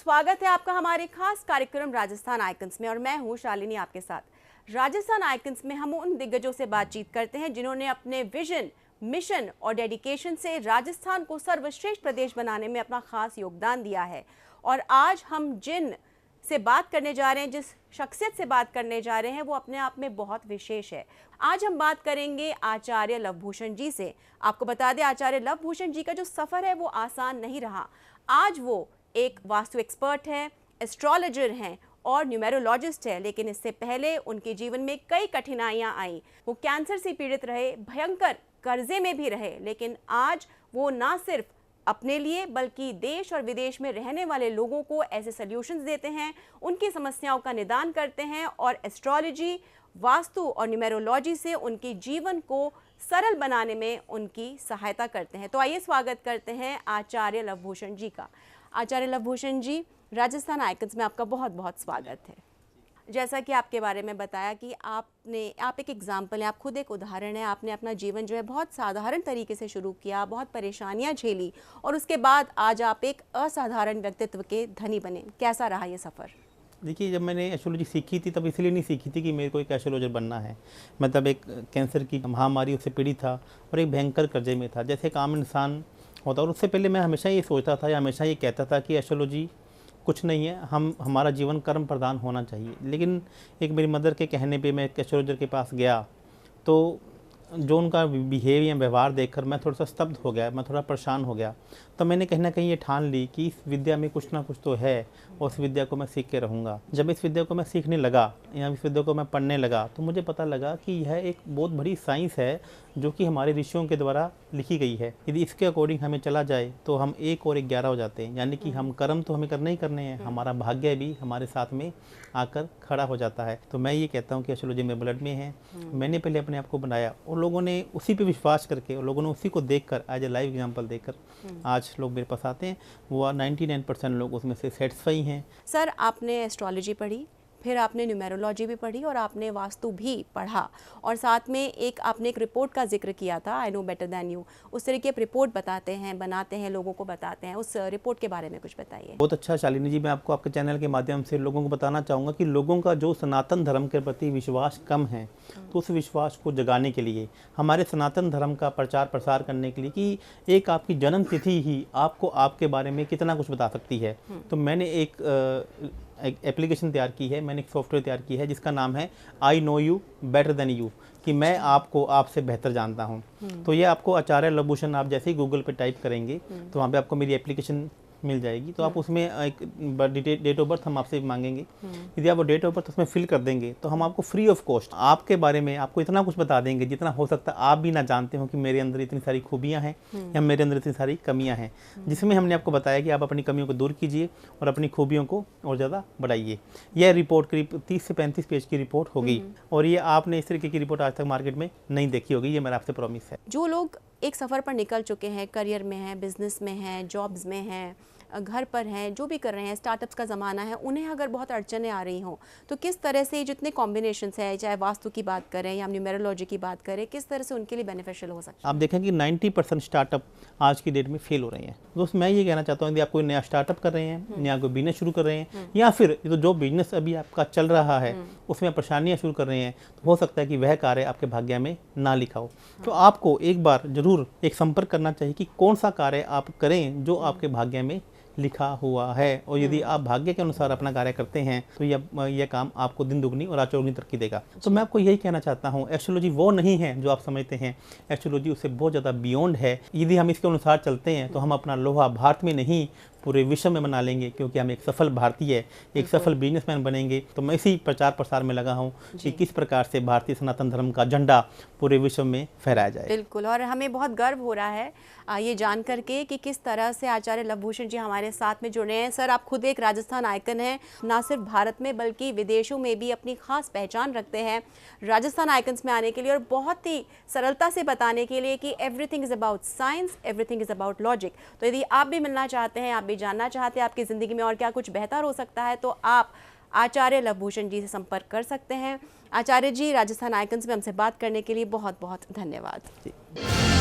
स्वागत है आपका हमारे खास कार्यक्रम राजस्थान आइकन्स में और मैं हूं शालिनी आपके साथ। राजस्थान आइकन्स में हम उन दिग्गजों से बातचीत करते हैं जिन्होंने अपने विजन, मिशन और डेडिकेशन से राजस्थान को सर्वश्रेष्ठ प्रदेश बनाने में अपना खास योगदान दिया है। और आज हम जिन से बात करने जा रहे हैं, जिस शख्सियत से बात करने जा रहे हैं, वो अपने आप में बहुत विशेष है। आज हम बात करेंगे आचार्य लवभूषण जी से। आपको बता दें, आचार्य लवभूषण जी का जो सफ़र है वो आसान नहीं रहा। आज वो एक वास्तु एक्सपर्ट हैं, एस्ट्रोलॉजर हैं और न्यूमेरोलॉजिस्ट है, लेकिन इससे पहले उनके जीवन में कई कठिनाइयां आईं। वो कैंसर से पीड़ित रहे, भयंकर कर्जे में भी रहे, लेकिन आज वो ना सिर्फ अपने लिए बल्कि देश और विदेश में रहने वाले लोगों को ऐसे सॉल्यूशंस देते हैं, उनकी समस्याओं का निदान करते हैं और एस्ट्रोलॉजी, वास्तु और न्यूमेरोलॉजी से उनके जीवन को सरल बनाने में उनकी सहायता करते हैं। तो आइए स्वागत करते हैं आचार्य लवभूषण जी का। आचार्य लवभूषण जी, राजस्थान आइकन्स में आपका बहुत बहुत स्वागत है। जैसा कि आपके बारे में बताया कि आप एक एग्जाम्पल हैं, आप खुद एक उदाहरण है। आपने अपना जीवन जो है बहुत साधारण तरीके से शुरू किया, बहुत परेशानियां झेली और उसके बाद आज आप एक असाधारण व्यक्तित्व के धनी बने। कैसा रहा ये सफ़र? देखिए, जब मैंने एस्ट्रोलॉजी सीखी थी तब इसलिए नहीं सीखी थी कि मेरे को एक एस्ट्रोलॉजर बनना है। मैं तब एक कैंसर की महामारी से पीड़ित था और एक भयंकर कर्जे में था, जैसे एक आम इंसान होता। और उससे पहले मैं हमेशा ये सोचता था या हमेशा ये कहता था कि एस्ट्रोलॉजी कुछ नहीं है, हमारा जीवन कर्म प्रधान होना चाहिए। लेकिन एक मेरी मदर के कहने पे मैं एक एस्ट्रोलॉजर के पास गया तो जो उनका बिहेव या व्यवहार देखकर मैं थोड़ा सा स्तब्ध हो गया, मैं थोड़ा परेशान हो गया। तो मैंने कहीं ना कहीं ये ठान ली कि इस विद्या में कुछ ना कुछ तो है और इस विद्या को मैं सीख के रहूँगा। जब इस विद्या को मैं सीखने लगा या इस विद्या को मैं पढ़ने लगा तो मुझे पता लगा कि यह एक बहुत बड़ी साइंस है जो कि हमारे ऋषियों के द्वारा लिखी गई है। यदि इसके अकॉर्डिंग हमें चला जाए तो हम 1 और 11 हो जाते हैं, यानी कि हम कर्म तो हमें करने ही करने हैं, हमारा भाग्य भी हमारे साथ में आकर खड़ा हो जाता है। तो मैं ये कहता हूँ कि एस्ट्रोलॉजी में ब्लड में है। मैंने पहले अपने आप को बनाया और लोगों ने उसी पे विश्वास करके और लोगों ने उसी को देखकर एज ए लाइव एग्जांपल देखकर आज लोग मेरे पास आते हैं। वो 99% लोग उसमें से सेटिस्फाई हैं। सर, आपने एस्ट्रोलॉजी पढ़ी, फिर आपने न्यूमेरोलॉजी भी पढ़ी और आपने वास्तु भी पढ़ा और साथ में आपने एक रिपोर्ट का जिक्र किया था, I know better than you. उस तरह की रिपोर्ट बताते हैं, बनाते हैं, लोगों को बताते हैं। उस रिपोर्ट के बारे में कुछ बताइए। बहुत अच्छा शालिनी जी, मैं आपको आपके चैनल के माध्यम से लोगों को बताना चाहूँगा कि लोगों का जो सनातन धर्म के प्रति विश्वास कम है, तो उस विश्वास को जगाने के लिए, हमारे सनातन धर्म का प्रचार प्रसार करने के लिए कि एक आपकी जन्म तिथि ही आपको आपके बारे में कितना कुछ बता सकती है, तो मैंने एक एप्लीकेशन तैयार की है, मैंने एक सॉफ्टवेयर तैयार की है जिसका नाम है I know you better than you, कि मैं आपको आपसे बेहतर जानता हूं। तो ये आपको आचार्य लवभूषण आप जैसे ही गूगल पे टाइप करेंगे तो वहाँ पे आपको मेरी एप्लीकेशन मिल जाएगी। तो आप उसमें एक डेट ऑफ बर्थ हम आपसे मांगेंगे। यदि आप वो डेट ऑफ बर्थ उसमें फिल कर देंगे तो हम आपको फ्री ऑफ कॉस्ट आपके बारे में आपको इतना कुछ बता देंगे जितना हो सकता है आप भी ना जानते हो कि मेरे अंदर इतनी सारी खूबियां हैं या मेरे अंदर इतनी सारी कमियां हैं, जिसमें हमने आपको बताया कि आप अपनी कमियों को दूर कीजिए और अपनी खूबियों को और ज़्यादा बढ़ाइए। यह रिपोर्ट करीब 30 से 35 पेज की रिपोर्ट होगी और ये आपने इस तरीके की रिपोर्ट आज तक मार्केट में नहीं देखी होगी, ये मेरा आपसे प्रॉमिस है। जो लोग एक सफ़र पर निकल चुके हैं, करियर में हैं, बिजनेस में हैं, जॉब्स में हैं, घर पर हैं, जो भी कर रहे हैं, स्टार्टअप्स का ज़माना है, उन्हें अगर बहुत अड़चनें आ रही हों तो किस तरह से जितने कॉम्बिनेशंस हैं, चाहे वास्तु की बात करें या न्यूमेरोलॉजी की बात करें, किस तरह से उनके लिए बेनिफिशियल हो सकता है? आप देखें कि 90% स्टार्टअप आज की डेट में फेल हो रहे हैं। दोस्त, मैं ये कहना चाहता हूँ कि आप कोई नया स्टार्टअप कर रहे हैं, नया कोई बिजनेस शुरू कर रहे हैं या फिर जो बिजनेस अभी आपका चल रहा है उसमें परेशानियाँ शुरू कर रहे हैं, तो हो सकता है कि वह कार्य आपके भाग्य में ना लिखा हो। तो आपको एक बार जरूर एक संपर्क करना चाहिए कि कौन सा कार्य आप करें जो आपके भाग्य में लिखा हुआ है, और यदि आप भाग्य के अनुसार अपना कार्य करते हैं तो यह काम आपको दिन दुगनी और रात चौगुनी तरक्की देगा। तो मैं आपको यही कहना चाहता हूँ, एस्ट्रोलॉजी वो नहीं है जो आप समझते हैं। एस्ट्रोलॉजी उससे बहुत ज़्यादा बियॉन्ड है। यदि हम इसके अनुसार चलते हैं तो हम अपना लोहा भारत में नहीं पूरे विश्व में बना लेंगे, क्योंकि हम एक सफल भारतीय, एक सफल बिजनेसमैन बनेंगे। तो मैं इसी प्रचार प्रसार में लगा हूँ कि किस प्रकार से भारतीय सनातन धर्म का झंडा पूरे विश्व में फहराया जाए। बिल्कुल, और हमें बहुत गर्व हो रहा है ये जान करके कि किस तरह से आचार्य लवभूषण जी हमारे साथ में जुड़े हैं। सर, आप खुद एक राजस्थान आइकन हैं, ना सिर्फ भारत में बल्कि विदेशों में भी अपनी खास पहचान रखते हैं राजस्थान आइकन्स में आने के लिए और बहुत ही सरलता से बताने के लिए कि everything is about science, everything is about logic. तो यदि आप भी मिलना चाहते हैं, आप भी जानना चाहते हैं आपकी ज़िंदगी में और क्या कुछ बेहतर हो सकता है, तो आप आचार्य लवभूषण जी से संपर्क कर सकते हैं। आचार्य जी, राजस्थान आइकन्स में हमसे बात करने के लिए बहुत बहुत धन्यवाद।